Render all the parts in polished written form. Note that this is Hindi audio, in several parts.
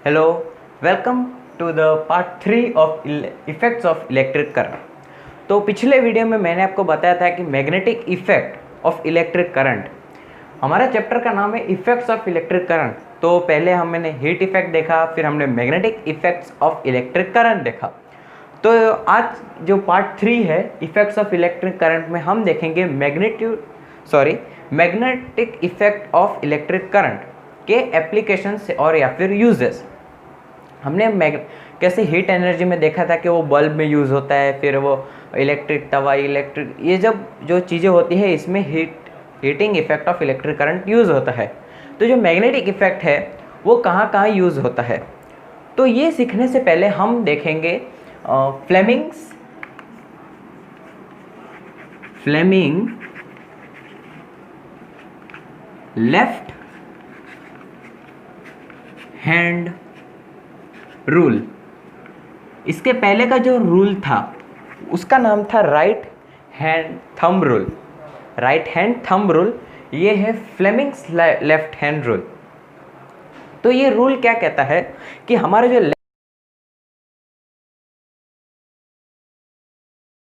Hello, welcome to the part 3 of effects of electric current. तो पिछले वीडियो में मैंने आपको बताया था कि magnetic effect of electric current, हमारा चैप्टर का नाम है इफेक्ट्स ऑफ इलेक्ट्रिक करंट। तो पहले हमने हीट इफेक्ट देखा, फिर हमने magnetic effects of electric current देखा। तो आज जो पार्ट 3 है इफेक्ट्स ऑफ इलेक्ट्रिक करंट में हम देखेंगे magnetic effect of electric current के एप्लीकेशंस और या फिर यूजेस। हमने कैसे हीट एनर्जी में देखा था कि वो बल्ब में यूज़ होता है, फिर वो इलेक्ट्रिक तवा, इलेक्ट्रिक, ये जब जो चीज़ें होती है इसमें heating effect of electric current use होता है। तो जो मैग्नेटिक इफेक्ट है वो कहाँ कहाँ यूज़ होता है, तो ये सीखने से पहले हम देखेंगे फ्लेमिंग लेफ्ट हैंड रूल। इसके पहले का जो रूल था उसका नाम था right hand thumb rule. Right hand thumb rule ये है फ्लेमिंग्स लेफ्ट हैंड रूल। तो ये रूल क्या कहता है कि हमारा जो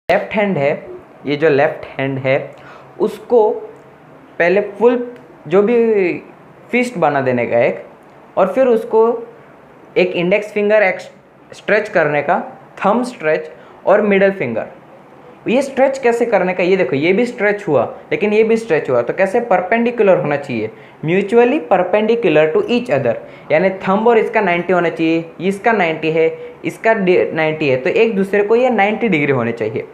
लेफ्ट हैंड है, ये जो लेफ्ट हैंड है उसको पहले फुल जो भी फिस्ट बना देने का एक, और फिर उसको एक इंडेक्स फिंगर स्ट्रेच करने का, थंब स्ट्रेच और मिडल फिंगर। ये स्ट्रेच कैसे करने का, ये देखो ये भी स्ट्रेच हुआ लेकिन ये भी स्ट्रेच हुआ, तो कैसे परपेंडिकुलर होना चाहिए, mutually perpendicular to each other, यानी थंब और इसका 90 होना चाहिए, इसका 90 है, इसका 90 है, तो एक दूसरे को ये 90 डिग्री होने चाहिए।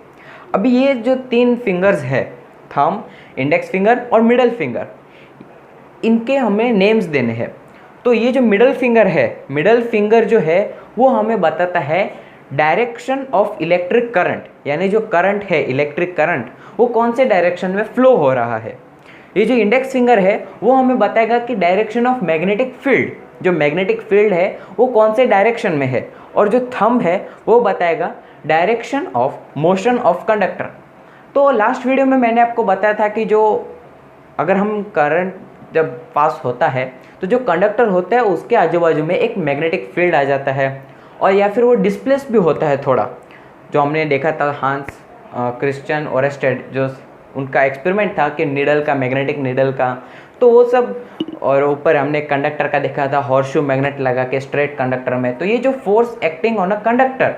अभी ये जो 3 फिंगर्स है, थंब, इंडेक्स फिंगर और मिडल फिंगर, इनके हमें नेम्स देने हैं। तो ये जो मिडल फिंगर है, मिडल फिंगर जो है वो हमें बताता है डायरेक्शन ऑफ इलेक्ट्रिक करंट, यानी जो करंट है इलेक्ट्रिक करंट वो कौन से डायरेक्शन में फ्लो हो रहा है। ये जो इंडेक्स फिंगर है वो हमें बताएगा कि डायरेक्शन ऑफ मैग्नेटिक फील्ड, जो मैग्नेटिक फील्ड है वो कौन से डायरेक्शन में है, और जो थंब है वो बताएगा direction of motion of conductor. तो लास्ट वीडियो में मैंने आपको बताया था कि जो अगर हम करंट जब पास होता है तो जो कंडक्टर होता है उसके आजू बाजू में एक मैग्नेटिक फील्ड आ जाता है, और या फिर वो डिस्प्लेस भी होता है थोड़ा, जो हमने देखा था हांस क्रिश्चियन ओरेस्टेड, जो उनका एक्सपेरिमेंट था कि नीडल का, मैग्नेटिक नीडल का, तो वो सब। और ऊपर हमने कंडक्टर का देखा था, हॉर्सशू मैग्नेट लगा के स्ट्रेट कंडक्टर में। तो ये जो force acting on a conductor,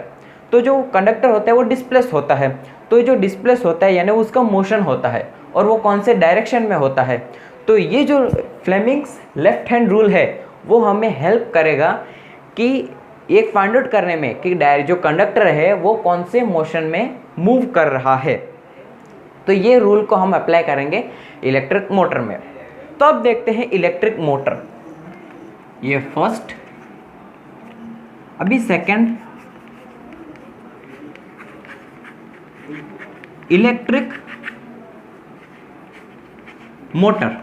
तो जो कंडक्टर होता है वो डिस्प्लेस होता है, तो ये जो डिस्प्लेस होता है यानी उसका मोशन होता है, और वो कौन से डायरेक्शन में होता है। तो ये जो फ्लेमिंग्स लेफ्ट हैंड रूल है वो हमें हेल्प करेगा कि एक फाइंड आउट करने में कि जो कंडक्टर है वो कौन से मोशन में मूव कर रहा है। तो ये रूल को हम अप्लाई करेंगे इलेक्ट्रिक मोटर में। तो अब देखते हैं इलेक्ट्रिक मोटर, ये फर्स्ट, अभी सेकंड, इलेक्ट्रिक मोटर।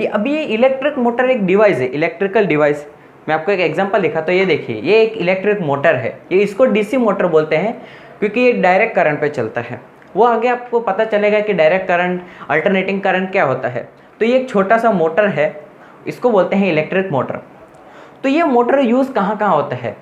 अभी ये इलेक्ट्रिक मोटर एक डिवाइस है, इलेक्ट्रिकल डिवाइस। मैं आपको एक एग्जांपल दिखा, तो ये देखिए ये एक इलेक्ट्रिक मोटर है, ये इसको डीसी मोटर बोलते हैं क्योंकि ये डायरेक्ट करंट पे चलता है। वो आगे आपको पता चलेगा कि डायरेक्ट करंट, अल्टरनेटिंग करंट क्या होता है। तो ये एक छोटा सा मोटर है, इसको बोलते हैं इलेक्ट्रिक मोटर। तो ये मोटर यूज़ कहाँ कहाँ होता है,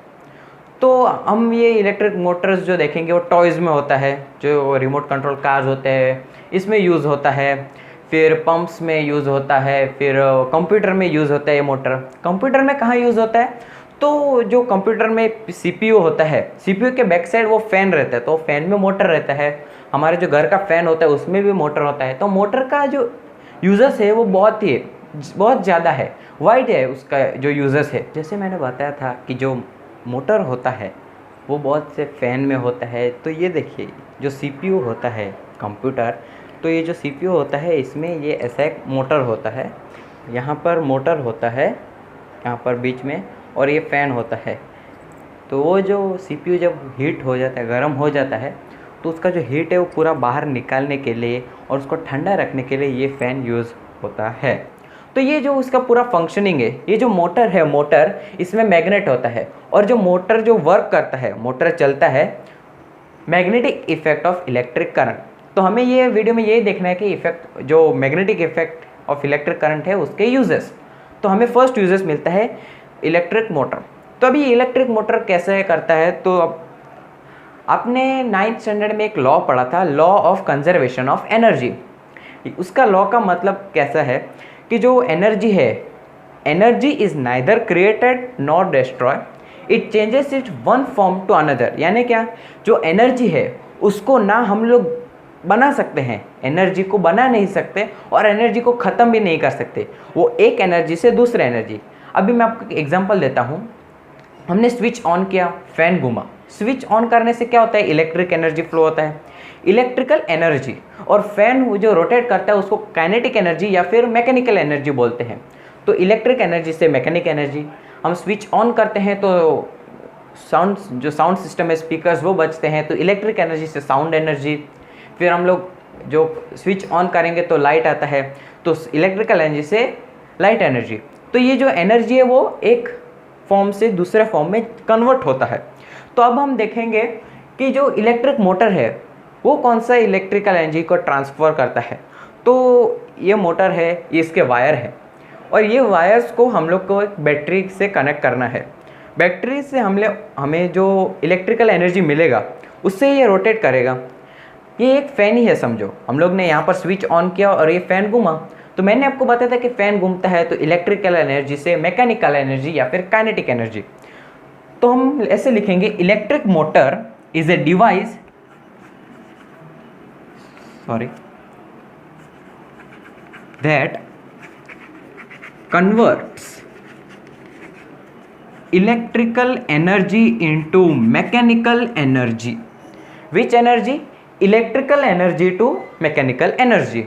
तो हम ये इलेक्ट्रिक मोटर्स जो देखेंगे वो टॉयज़ में होता है, जो रिमोट कंट्रोल कार्स होते हैं इसमें यूज़ होता है, फिर पंप्स में यूज़ होता है, फिर कंप्यूटर में यूज़ होता है ये मोटर। कंप्यूटर में कहाँ यूज़ होता है, तो जो कंप्यूटर में सीपीयू होता है, सीपीयू के बैक साइड वो फ़ैन रहता है, तो फैन में मोटर रहता है। हमारे जो घर का फ़ैन होता है उसमें भी मोटर होता है। तो मोटर का जो यूज़र्स है वो बहुत ज़्यादा है, वाइड है उसका जो यूज़र्स है। जैसे मैंने बताया था कि जो मोटर होता है वो बहुत से फ़ैन में होता है। तो ये देखिए जो सीपीयू होता है कंप्यूटर, तो ये जो सीपीयू होता है इसमें ये ऐसा एक मोटर होता है, यहाँ पर मोटर होता है, यहाँ पर बीच में, और ये फ़ैन होता है। तो वो जो सीपीयू जब हीट हो जाता है, गर्म हो जाता है, तो उसका जो हीट है वो पूरा बाहर निकालने के लिए और उसको ठंडा रखने के लिए ये फ़ैन यूज़ होता है। तो ये जो उसका पूरा फंक्शनिंग है, ये जो मोटर है, मोटर इसमें मैग्नेट होता है, और जो मोटर जो वर्क करता है, मोटर चलता है magnetic effect of electric current. तो हमें ये वीडियो में यही देखना है कि इफेक्ट, जो magnetic effect of electric current है उसके यूजेस। तो हमें फर्स्ट यूजेस मिलता है इलेक्ट्रिक मोटर। तो अभी इलेक्ट्रिक मोटर कैसे करता है, तो अब आपने 9th स्टैंडर्ड में एक लॉ पढ़ा था, law of conservation of energy. उसका लॉ का मतलब कैसा है कि जो एनर्जी है, energy is neither created nor destroy, it changes it one form to another. यानी क्या, जो एनर्जी है उसको ना हम लोग बना सकते हैं, एनर्जी को बना नहीं सकते और एनर्जी को ख़त्म भी नहीं कर सकते, वो एक एनर्जी से दूसरे एनर्जी। अभी मैं आपको एक एग्जांपल देता हूँ। हमने स्विच ऑन किया, फैन घूमा, स्विच ऑन करने से क्या होता है, इलेक्ट्रिक एनर्जी फ्लो होता है, इलेक्ट्रिकल एनर्जी। और फैन जो रोटेट करता है उसको काइनेटिक एनर्जी या फिर मैकेनिकल एनर्जी बोलते हैं। तो इलेक्ट्रिक एनर्जी से मैकेनिक एनर्जी, हम स्विच ऑन करते हैं तो जो साउंड सिस्टम है, स्पीकर्स, वो बजते हैं, तो इलेक्ट्रिक एनर्जी से साउंड एनर्जी। फिर हम लोग जो स्विच ऑन करेंगे तो लाइट आता है, तो इलेक्ट्रिकल एनर्जी से लाइट एनर्जी। तो ये जो एनर्जी है वो एक फॉर्म से दूसरे फॉर्म में कन्वर्ट होता है। तो अब हम देखेंगे कि जो इलेक्ट्रिक मोटर है वो कौन सा इलेक्ट्रिकल एनर्जी को ट्रांसफ़र करता है। तो ये मोटर है, ये इसके वायर है, और ये वायर्स को हम लोग को एक बैटरी से कनेक्ट करना है। बैटरी से हमें जो इलेक्ट्रिकल एनर्जी मिलेगा उससे ये रोटेट करेगा। ये एक फ़ैन ही है समझो, हम लोग ने यहाँ पर स्विच ऑन किया और ये फ़ैन घूमा। तो मैंने आपको बताया था कि फ़ैन घूमता है तो इलेक्ट्रिकल एनर्जी से मैकेनिकल एनर्जी या फिर काइनेटिक एनर्जी। तो हम ऐसे लिखेंगे, electric motor is a device, that converts electrical energy into mechanical energy. Which energy? Electrical energy to mechanical energy.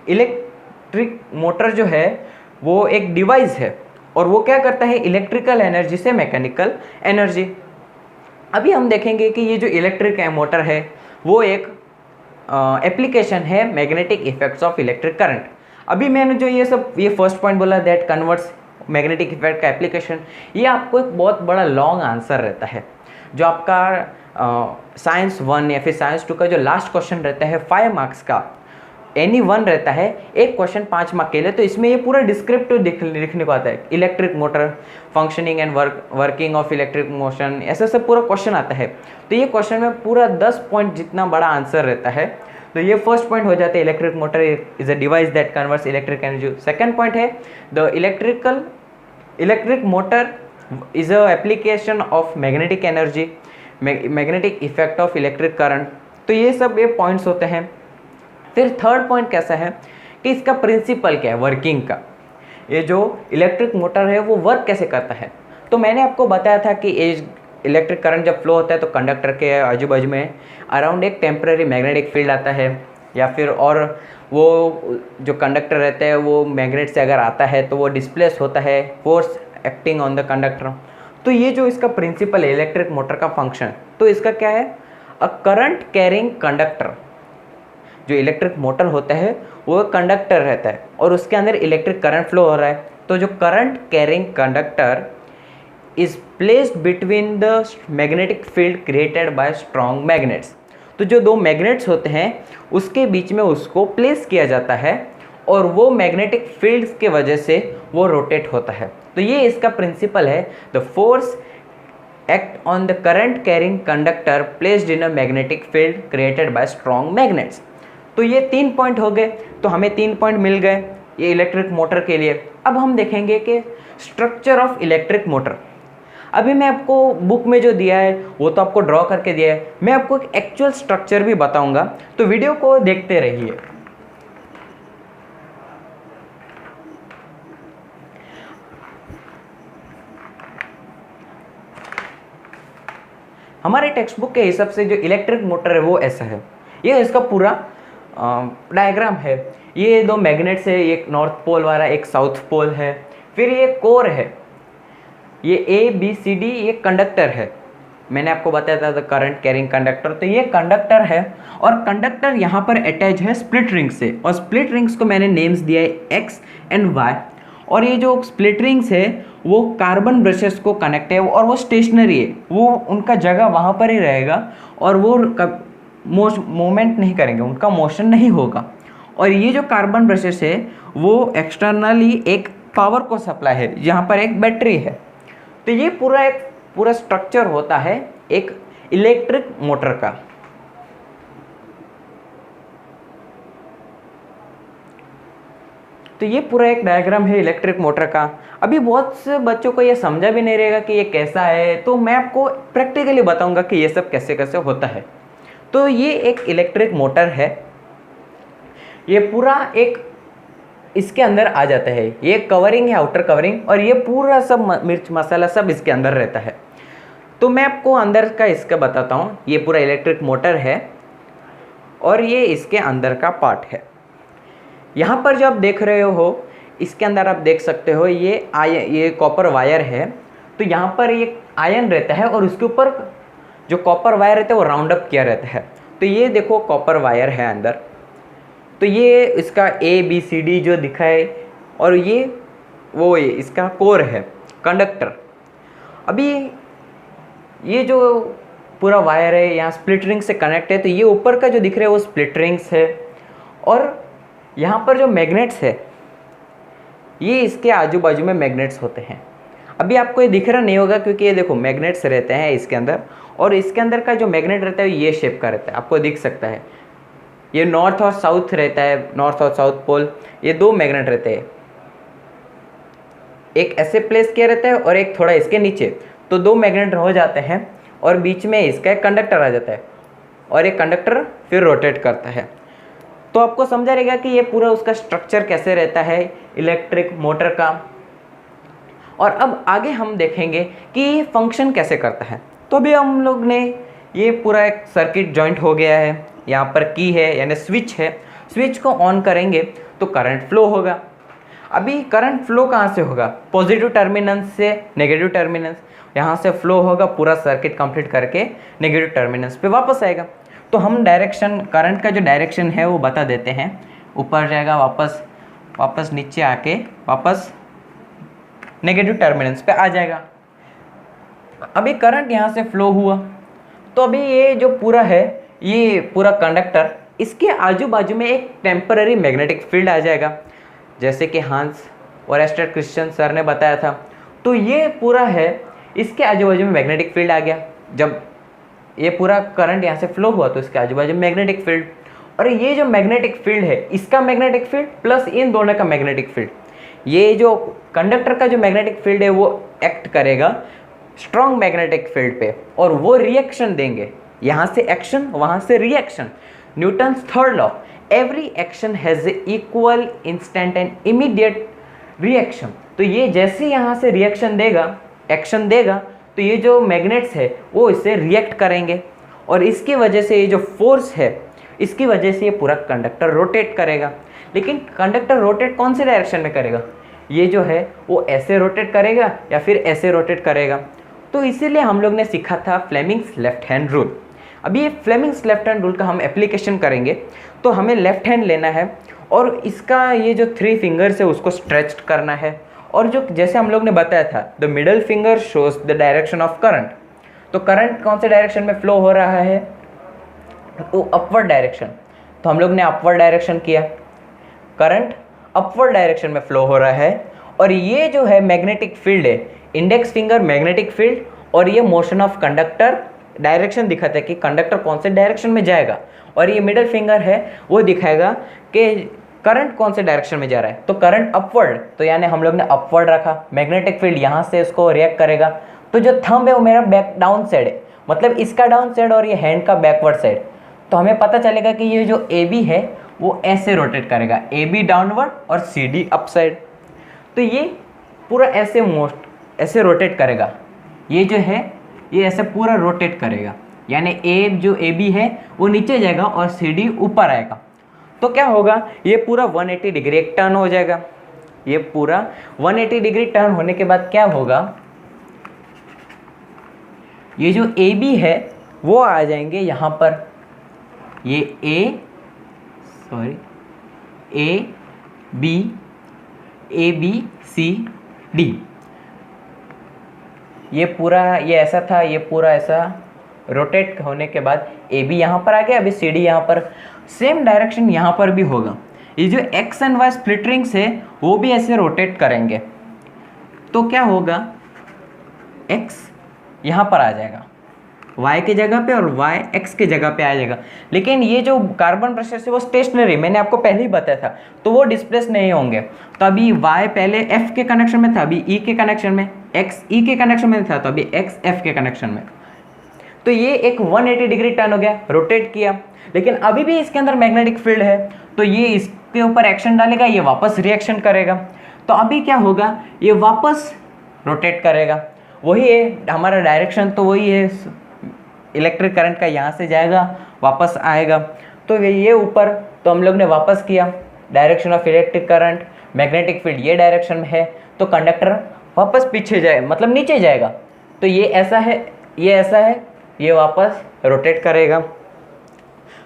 Electric motor जो है वो एक डिवाइस है और वो क्या करता है, इलेक्ट्रिकल एनर्जी से मैकेनिकल एनर्जी। अभी हम देखेंगे कि ये जो इलेक्ट्रिक मोटर है वो एक एप्लीकेशन है magnetic effects of electric current. अभी मैंने जो ये फर्स्ट पॉइंट बोला, दैट कन्वर्ट्स मैग्नेटिक इफेक्ट का एप्लीकेशन, ये आपको एक बहुत बड़ा लॉन्ग आंसर रहता है। जो आपका साइंस 1 या फिर साइंस 2 का जो लास्ट क्वेश्चन रहता है 5 मार्क्स का, एनी वन रहता है, एक क्वेश्चन 5 मार्क के लिए, तो इसमें ये पूरा डिस्क्रिप्टिव लिखने को आता है। Electric motor, functioning and working of electric motion, ऐसा सब पूरा क्वेश्चन आता है। तो ये क्वेश्चन में पूरा 10 पॉइंट जितना बड़ा आंसर रहता है। तो ये फर्स्ट पॉइंट हो जाता है, electric motor is a device that converts electric energy. Second point है, the electric motor is a application of magnetic energy, magnetic effect of electric current. तो ये सब ये पॉइंट्स होते हैं। फिर थर्ड पॉइंट कैसा है कि इसका प्रिंसिपल क्या है वर्किंग का, ये जो इलेक्ट्रिक मोटर है वो वर्क कैसे करता है। तो मैंने आपको बताया था कि इलेक्ट्रिक करंट जब फ्लो होता है तो कंडक्टर के आजू बाजू में अराउंड एक टेम्पररी मैग्नेटिक फील्ड आता है, या फिर और वो जो कंडक्टर रहता है वो मैग्नेट से अगर आता है तो वो डिस्प्लेस होता है, force acting on the conductor. तो ये जो इसका प्रिंसिपल है इलेक्ट्रिक मोटर का फंक्शन, तो इसका क्या है, अ करंट कैरिंग कंडक्टर। जो इलेक्ट्रिक मोटर होता है वो कंडक्टर रहता है और उसके अंदर इलेक्ट्रिक करंट फ्लो हो रहा है। तो जो current carrying conductor is placed between the magnetic field created by strong magnets. तो जो दो मैग्नेट्स होते हैं उसके बीच में उसको प्लेस किया जाता है और वो मैग्नेटिक फील्ड्स के वजह से वो रोटेट होता है। तो ये इसका प्रिंसिपल है, the force act on the current carrying conductor placed in a magnetic field created by strong magnets. तो ये 3 पॉइंट हो गए, तो हमें 3 पॉइंट मिल गए ये इलेक्ट्रिक मोटर के लिए। अब हम देखेंगे कि स्ट्रक्चर ऑफ इलेक्ट्रिक मोटर। अभी मैं आपको बुक में जो दिया है वो तो आपको ड्रॉ करके दिया है, मैं आपको एक एक्चुअल स्ट्रक्चर भी बताऊंगा, तो वीडियो को देखते रहिए। हमारे टेक्स्ट बुक के हिसाब से जो इलेक्ट्रिक मोटर है वो ऐसा है, ये इसका पूरा डायग्राम है। ये 2 मैग्नेट्स है, एक नॉर्थ पोल वाला एक साउथ पोल है, फिर ये कोर है, ये ABCD ये कंडक्टर है। मैंने आपको बताया था करंट कैरिंग कंडक्टर, तो ये कंडक्टर है और कंडक्टर यहाँ पर अटैच है स्प्लिट रिंग से, और स्प्लिट रिंग्स को मैंने नेम्स दिया है X एंड Y। और ये जो स्प्लिट रिंग्स है वो कार्बन ब्रशेस को कनेक्ट है और वो स्टेशनरी है, वो उनका जगह वहाँ पर ही रहेगा और वो मूवमेंट नहीं करेंगे, उनका मोशन नहीं होगा। और ये जो कार्बन ब्रशेस है वो एक्सटर्नली एक पावर को सप्लाई है, यहाँ पर एक बैटरी है। तो ये पूरा स्ट्रक्चर होता है एक इलेक्ट्रिक मोटर का। तो ये पूरा एक डायग्राम है इलेक्ट्रिक मोटर का। अभी बहुत से बच्चों को ये समझा भी नहीं रहेगा कि ये कैसा है, तो मैं आपको प्रैक्टिकली बताऊंगा कि ये सब कैसे कैसे होता है। तो ये एक इलेक्ट्रिक मोटर है, ये पूरा एक इसके अंदर आ जाता है, ये कवरिंग है, आउटर कवरिंग, और ये पूरा सब मिर्च मसाला सब इसके अंदर रहता है। तो मैं आपको अंदर का इसका बताता हूँ। ये पूरा इलेक्ट्रिक मोटर है और ये इसके अंदर का पार्ट है। यहाँ पर जो आप देख रहे हो, इसके अंदर आप देख सकते हो ये कॉपर वायर है। तो यहाँ पर ये आयन रहता है और उसके ऊपर जो कॉपर वायर रहता है वो राउंड अप किया रहता है। तो ये देखो कॉपर वायर है अंदर। तो ये इसका ABCD जो दिखा है, और ये इसका कोर है, कंडक्टर। अभी ये जो पूरा वायर है यहाँ स्प्लिट रिंग से कनेक्ट है। तो ये ऊपर का जो दिख रहा है वो स्प्लिट रिंग्स है, और यहाँ पर जो मैग्नेट्स है ये इसके आजू बाजू में मैग्नेट्स होते हैं। अभी आपको ये दिख रहा नहीं होगा क्योंकि ये देखो मैग्नेट्स रहते हैं इसके अंदर, और इसके अंदर का जो मैग्नेट रहता है ये शेप का रहता है, आपको दिख सकता है। ये नॉर्थ और साउथ रहता है, नॉर्थ और साउथ पोल, ये दो मैग्नेट रहते हैं, एक ऐसे प्लेस किया रहता है और एक थोड़ा इसके नीचे। तो दो मैग्नेट हो जाते हैं और बीच में इसका एक कंडक्टर आ जाता है, और एक कंडक्टर फिर रोटेट करता है। तो आपको समझा रहेगा कि ये पूरा उसका स्ट्रक्चर कैसे रहता है इलेक्ट्रिक मोटर का। और अब आगे हम देखेंगे कि ये फंक्शन कैसे करता है। तो अभी हम लोग ने ये पूरा एक सर्किट जॉइंट हो गया है, यहाँ पर की है यानी स्विच है, स्विच को ऑन करेंगे तो करंट फ्लो होगा। अभी करंट फ्लो कहाँ से होगा? पॉजिटिव टर्मिनल से नेगेटिव टर्मिनल, यहाँ से फ्लो होगा, पूरा सर्किट कंप्लीट करके नेगेटिव टर्मिनल्स पे वापस आएगा। तो हम डायरेक्शन, करंट का जो डायरेक्शन है वो बता देते हैं। ऊपर जाएगा, वापस नीचे आके वापस नेगेटिव टर्मिनल्स पे आ जाएगा। अभी करंट यहाँ से फ्लो हुआ, तो अभी ये जो पूरा है, ये पूरा कंडक्टर, इसके आजू बाजू में एक टेम्पररी मैग्नेटिक फील्ड आ जाएगा, जैसे कि हांस और एस्टर क्रिश्चियन सर ने बताया था। तो ये पूरा है, इसके आजू बाजू में मैग्नेटिक फील्ड आ गया। जब ये पूरा करंट यहाँ से फ्लो हुआ तो इसके आजू बाजू में मैग्नेटिक फील्ड, और ये जो मैग्नेटिक फील्ड है इसका मैग्नेटिक फील्ड प्लस इन दोनों का मैग्नेटिक फील्ड, ये जो कंडक्टर का जो मैग्नेटिक फील्ड है वो एक्ट करेगा स्ट्रॉन्ग मैग्नेटिक फील्ड पे, और वो रिएक्शन देंगे, यहाँ से एक्शन वहाँ से reaction. Newton's third law, every action has a equal instant and immediate reaction. तो ये जैसे यहाँ से रिएक्शन देगा, एक्शन देगा, तो ये जो मैग्नेट्स है वो इससे रिएक्ट करेंगे, और इसकी वजह से ये जो फोर्स है इसकी वजह से ये पूरा कंडक्टर रोटेट करेगा। लेकिन कंडक्टर रोटेट कौन से डायरेक्शन में करेगा? ये जो है वो ऐसे रोटेट करेगा या फिर ऐसे रोटेट करेगा। तो इसीलिए हम लोग ने सीखा था फ्लेमिंग्स लेफ्ट हैंड रूल। अभी ये फ्लेमिंग्स लेफ्ट हैंड रूल का हम एप्लीकेशन करेंगे। तो हमें लेफ्ट हैंड लेना है और इसका ये जो 3 फिंगर्स है उसको स्ट्रेच करना है, और जो जैसे हम लोग ने बताया था the middle finger shows the direction of current. तो करंट कौन से डायरेक्शन में फ्लो हो रहा है? तो अपवर्ड डायरेक्शन। तो हम लोग ने अपवर्ड डायरेक्शन किया, करंट अपवर्ड डायरेक्शन में फ्लो हो रहा है। और ये जो है मैग्नेटिक फील्ड है, इंडेक्स फिंगर मैग्नेटिक फील्ड, और ये मोशन ऑफ कंडक्टर डायरेक्शन दिखाता है कि कंडक्टर कौन से डायरेक्शन में जाएगा, और ये मिडल फिंगर है वो दिखाएगा कि करंट कौन से डायरेक्शन में जा रहा है। तो करंट अपवर्ड, तो यानी हम लोग ने अपवर्ड रखा, मैग्नेटिक फील्ड यहाँ से इसको रिएक्ट करेगा। तो जो थंब है वो मेरा बैक डाउन साइड है, मतलब इसका डाउन साइड और ये हैंड का बैकवर्ड साइड। तो हमें पता चलेगा कि ये जो AB है वो ऐसे रोटेट करेगा, AB डाउनवर्ड और CD अपसाइड। तो ये पूरा ऐसे रोटेट करेगा, ये जो है ये ऐसे पूरा रोटेट करेगा, यानी जो AB है वो नीचे जाएगा और CD ऊपर आएगा। तो क्या होगा, ये पूरा 180 डिग्री एक टर्न हो जाएगा। ये पूरा 180 डिग्री टर्न होने के बाद क्या होगा, ये जो AB है वो आ जाएंगे यहाँ पर, ये ABCD, ये पूरा ये ऐसा था, ये पूरा ऐसा रोटेट होने के बाद AB यहाँ पर आ गया, अभी CD यहाँ पर। सेम डायरेक्शन यहाँ पर भी होगा, ये जो x and y split rings है वो भी ऐसे रोटेट करेंगे, तो क्या होगा, एक्स यहाँ पर आ जाएगा y की जगह पे और y x की जगह पे आ जाएगा। लेकिन ये जो कार्बन प्रेशर से वो स्टेशनरी, मैंने आपको पहले ही बताया था, तो वो डिस्प्लेस नहीं होंगे। तो अभी y पहले f के कनेक्शन में था, अभी e के कनेक्शन में, x e के कनेक्शन में था, तो अभी x f के कनेक्शन में। तो ये एक 180 डिग्री टर्न हो गया, रोटेट किया। लेकिन अभी भी इसके अंदर मैग्नेटिक फील्ड है, तो ये इसके ऊपर एक्शन डालेगा, ये वापस रिएक्शन करेगा। तो अभी क्या होगा, ये वापस रोटेट करेगा, वही है हमारा डायरेक्शन, तो वही है इलेक्ट्रिक करंट का, यहाँ से जाएगा वापस आएगा। तो ये ऊपर, तो हम लोग ने वापस किया, direction of electric current, magnetic field ये डायरेक्शन में है, तो कंडक्टर वापस पीछे जाए, मतलब नीचे जाएगा। तो ये ऐसा है, ये ऐसा है, ये वापस रोटेट करेगा।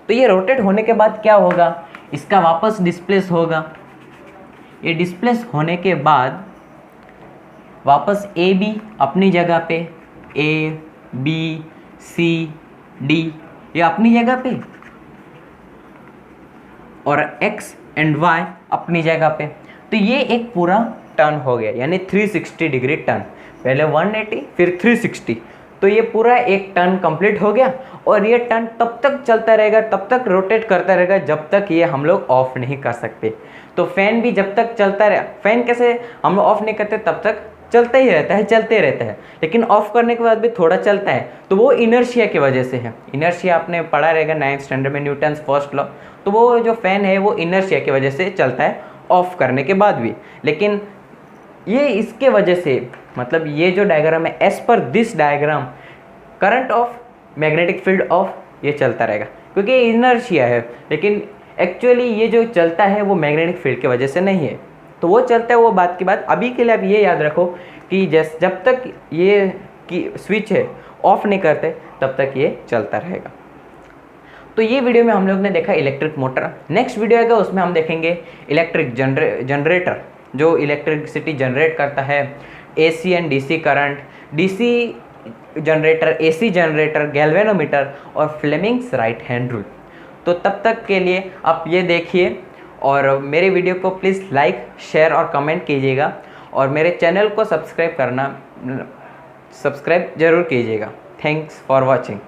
तो ये रोटेट होने के बाद क्या होगा, इसका वापस डिस्प्लेस होगा। ये डिस्प्लेस होने के बाद वापस ए बी अपनी जगह पे, ए बी सी डी ये अपनी जगह पे, और एक्स एंड वाई अपनी जगह पे। तो ये एक पूरा टर्न हो गया, यानी 360 डिग्री टर्न, पहले 180 फिर 360। तो ये पूरा एक टर्न कंप्लीट हो गया, और ये टर्न तब तक चलता रहेगा, तब तक रोटेट करता रहेगा जब तक ये हम लोग ऑफ नहीं कर सकते। तो फैन भी जब तक चलता रहे, फैन कैसे हम लोग ऑफ नहीं करते तब तक चलता ही रहता है, चलते रहता है, लेकिन ऑफ करने के बाद भी थोड़ा चलता है, तो वो इनर्शिया की वजह से है। इनर्शिया आपने पढ़ा रहेगा 9th स्टैंडर्ड में, न्यूटन्स फर्स्ट लॉ। तो वो जो फैन है वो इनर्शिया की वजह से चलता है ऑफ करने के बाद भी। लेकिन ये इसके वजह से, मतलब ये जो डायग्राम है, as per this diagram current of, magnetic field of, ये चलता रहेगा क्योंकि इनर्शिया है। लेकिन एक्चुअली ये जो चलता है वो मैग्नेटिक फील्ड की वजह से नहीं है, तो वो चलता है, वो बात की बात। अभी के लिए आप ये याद रखो कि जब तक ये की स्विच है ऑफ नहीं करते तब तक ये चलता रहेगा। तो ये वीडियो में हम लोग ने देखा इलेक्ट्रिक मोटर। नेक्स्ट वीडियो आएगा उसमें हम देखेंगे इलेक्ट्रिक जनरेटर, जो इलेक्ट्रिसिटी जनरेट करता है, AC and DC current, DC generator, AC generator, galvanometer और फ्लेमिंग्स राइट हैंड रूल। तो तब तक के लिए आप ये देखिए, और मेरे वीडियो को प्लीज़ लाइक, शेयर और कमेंट कीजिएगा, और मेरे चैनल को सब्सक्राइब ज़रूर कीजिएगा। Thanks for watching.